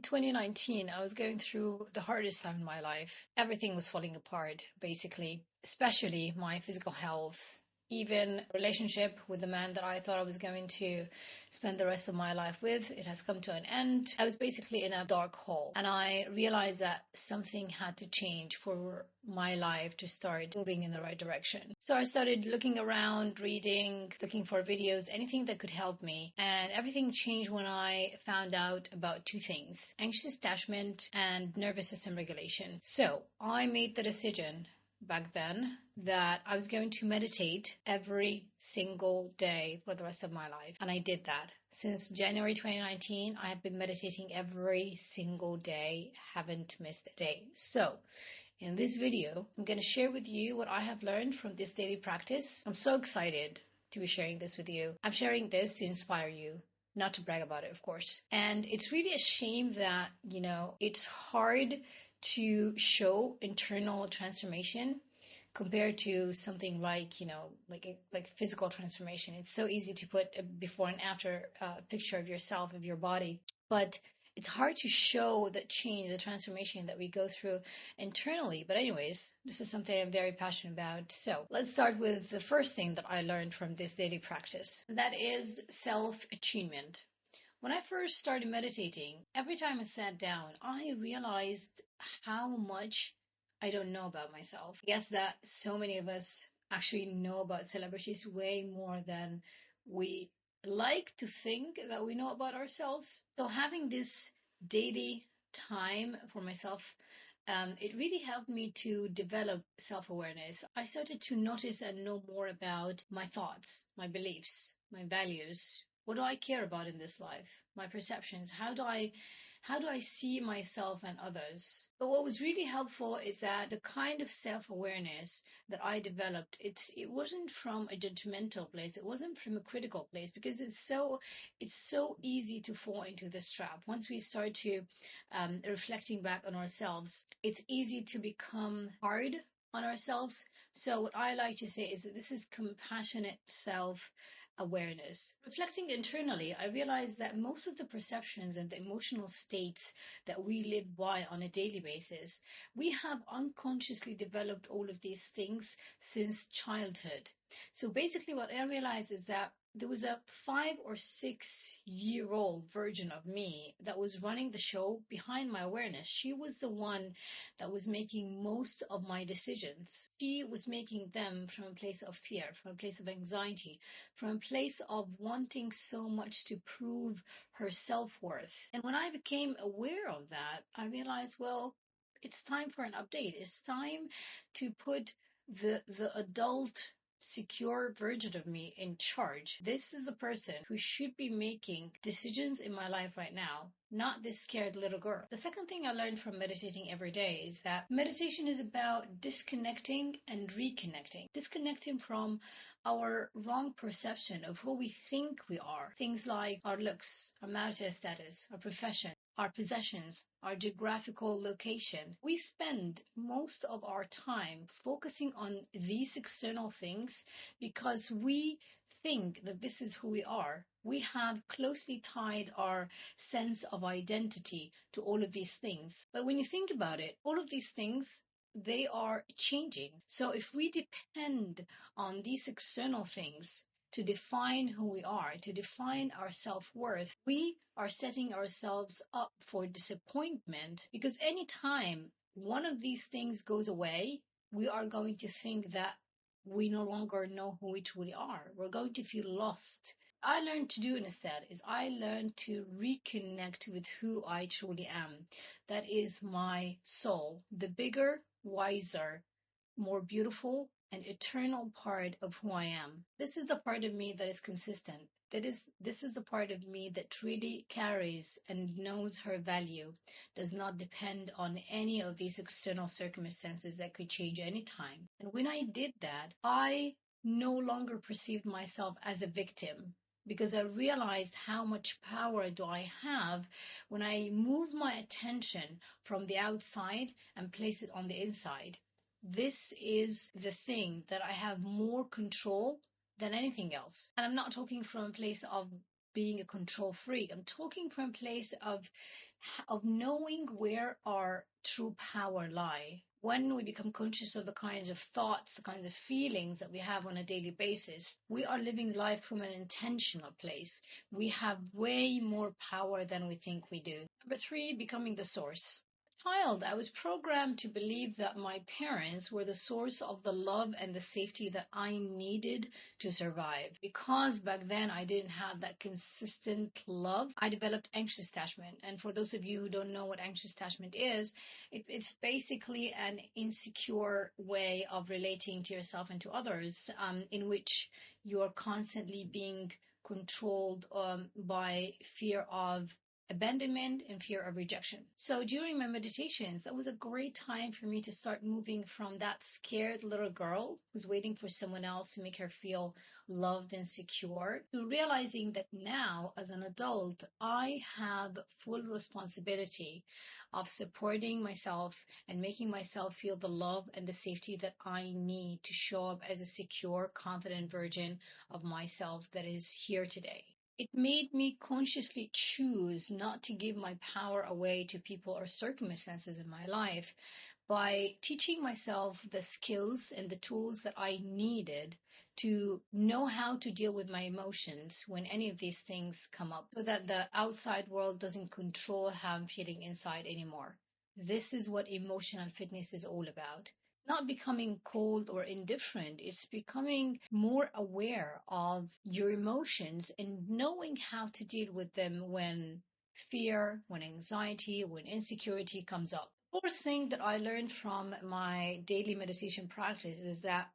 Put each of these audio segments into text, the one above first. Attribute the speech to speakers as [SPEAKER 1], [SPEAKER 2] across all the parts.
[SPEAKER 1] 2019, I was going through the hardest time in my life. Everything was falling apart, basically, especially my physical health. Even relationship with the man that I thought I was going to spend the rest of my life with, it has come to an end. I was basically in a dark hole, and I realized that something had to change for my life to start moving in the right direction. So I started looking around, reading, looking for videos, anything that could help me. And everything changed when I found out about two things: anxious attachment and nervous system regulation. So I made the decision back then that I was going to meditate every single day for the rest of my life. And I did that. Since January 2019, I have been meditating every single day, haven't missed a day. So in this video, I'm going to share with you what I have learned from this daily practice. I'm so excited to be sharing this with you. I'm sharing this to inspire you, not to brag about it, of course. And it's really a shame that, it's hard to show internal transformation compared to something like, like physical transformation. It's so easy to put a before and after picture of yourself, of your body. But it's hard to show the change, the transformation that we go through internally. But anyways, this is something I'm very passionate about. So let's start with the first thing that I learned from this daily practice. That is self-attunement. When I first started meditating, every time I sat down, I realized how much I don't know about myself. I guess that so many of us actually know about celebrities way more than we like to think that we know about ourselves. So having this daily time for myself, it really helped me to develop self-awareness. I started to notice and know more about my thoughts, my beliefs, my values. What do I care about in this life? My perceptions. How do I see myself and others? But what was really helpful is that the kind of self-awareness that I developed, it wasn't from a judgmental place. It wasn't from a critical place, because it's so easy to fall into this trap. Once we start to reflecting back on ourselves, it's easy to become hard on ourselves. So what I like to say is that this is compassionate self-awareness. Reflecting internally, I realized that most of the perceptions and the emotional states that we live by on a daily basis, we have unconsciously developed all of these things since childhood. So basically what I realized is that there was a 5 or 6 year old version of me that was running the show behind my awareness. She was the one that was making most of my decisions. She was making them from a place of fear, from a place of anxiety, from a place of wanting so much to prove her self-worth. And when I became aware of that, I realized, well, it's time for an update. It's time to put the adult secure version of me in charge. This is the person who should be making decisions in my life right now, not this scared little girl. The second thing I learned from meditating every day is that meditation is about disconnecting and reconnecting. Disconnecting from our wrong perception of who we think we are. Things like our looks, our marital status, our profession, our possessions, our geographical location. We spend most of our time focusing on these external things because we think that this is who we are. We have closely tied our sense of identity to all of these things. But when you think about it, all of these things, they are changing. So if we depend on these external things to define who we are, to define our self-worth, we are setting ourselves up for disappointment, because anytime one of these things goes away, we are going to think that we no longer know who we truly are. We're going to feel lost. I learned to do instead is I learned to reconnect with who I truly am. That is my soul, the bigger, wiser, more beautiful and eternal part of who I am. This is the part of me that is consistent. This is the part of me that really carries and knows her value, does not depend on any of these external circumstances that could change anytime. And when I did that, I no longer perceived myself as a victim, because I realized how much power do I have when I move my attention from the outside and place it on the inside. This is the thing that I have more control than anything else. And I'm not talking from a place of being a control freak. I'm talking from a place of knowing where our true power lie. When we become conscious of the kinds of thoughts, the kinds of feelings that we have on a daily basis, we are living life from an intentional place. We have way more power than we think we do. Number three, becoming the source. Child, I was programmed to believe that my parents were the source of the love and the safety that I needed to survive. Because back then I didn't have that consistent love, I developed anxious attachment. And for those of you who don't know what anxious attachment is, it's basically an insecure way of relating to yourself and to others, in which you are constantly being controlled by fear of abandonment and fear of rejection. So during my meditations, that was a great time for me to start moving from that scared little girl who's waiting for someone else to make her feel loved and secure to realizing that now as an adult, I have full responsibility of supporting myself and making myself feel the love and the safety that I need to show up as a secure, confident version of myself that is here today. It made me consciously choose not to give my power away to people or circumstances in my life by teaching myself the skills and the tools that I needed to know how to deal with my emotions when any of these things come up so that the outside world doesn't control how I'm feeling inside anymore. This is what emotional fitness is all about. Not becoming cold or indifferent, it's becoming more aware of your emotions and knowing how to deal with them when fear, when anxiety, when insecurity comes up. Fourth thing that I learned from my daily meditation practice is that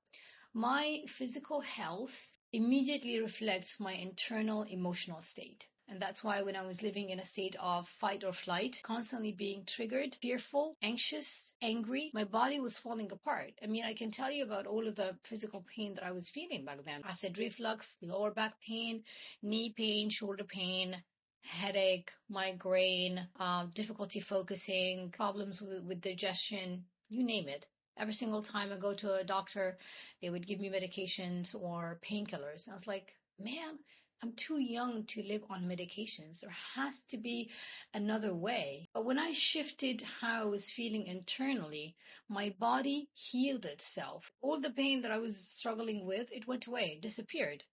[SPEAKER 1] my physical health immediately reflects my internal emotional state. And that's why when I was living in a state of fight or flight, constantly being triggered, fearful, anxious, angry, my body was falling apart. I mean, I can tell you about all of the physical pain that I was feeling back then. Acid reflux, lower back pain, knee pain, shoulder pain, headache, migraine, difficulty focusing, problems with digestion, you name it. Every single time I go to a doctor, they would give me medications or painkillers. I was like, man, I'm too young to live on medications. There has to be another way. But when I shifted how I was feeling internally, my body healed itself. All the pain that I was struggling with, it went away, disappeared.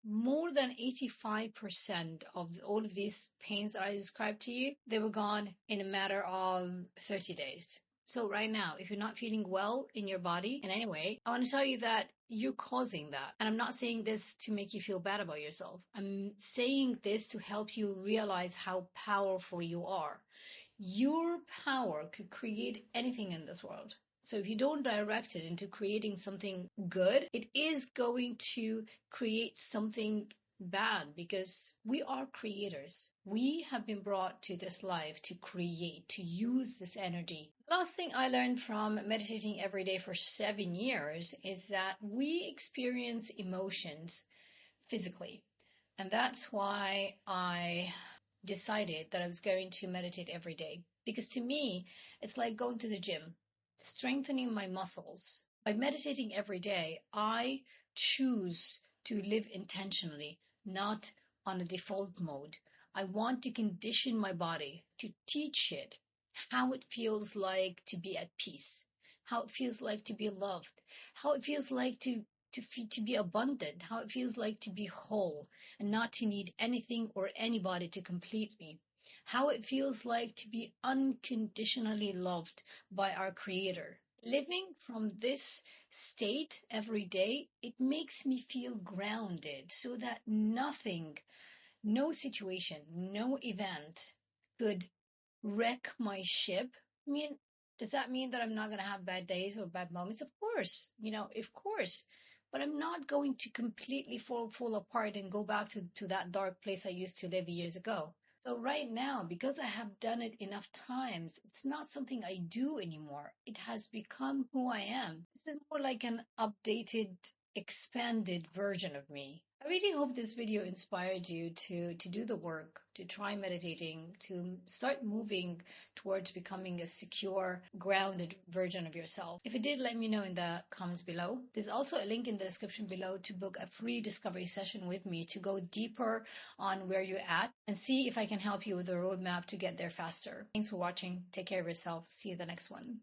[SPEAKER 1] More than 85% of all of these pains that I described to you, they were gone in a matter of 30 days. So right now, if you're not feeling well in your body in any way, I want to tell you that you're causing that. And I'm not saying this to make you feel bad about yourself. I'm saying this to help you realize how powerful you are. Your power could create anything in this world. So if you don't direct it into creating something good, it is going to create something bad because we are creators. We have been brought to this life to create, to use this energy. Last thing I learned from meditating every day for 7 years is that we experience emotions physically. And that's why I decided that I was going to meditate every day. Because to me, it's like going to the gym, strengthening my muscles. By meditating every day, I choose to live intentionally, not on a default mode. I want to condition my body to teach it how it feels like to be at peace, how it feels like to be loved, how it feels like to be abundant, how it feels like to be whole and not to need anything or anybody to complete me, how it feels like to be unconditionally loved by our Creator. Living from this state every day, it makes me feel grounded so that nothing, no situation, no event could wreck my ship. I mean, does that mean that I'm not going to have bad days or bad moments? Of course, of course. But I'm not going to completely fall apart and go back to that dark place I used to live years ago. So right now, because I have done it enough times, it's not something I do anymore. It has become who I am. This is more like an updated, expanded version of me. I really hope this video inspired you to do the work, to try meditating, to start moving towards becoming a secure, grounded version of yourself. If it did, let me know in the comments below. There's also a link in the description below to book a free discovery session with me to go deeper on where you're at and see if I can help you with a roadmap to get there faster. Thanks for watching. Take care of yourself. See you in the next one.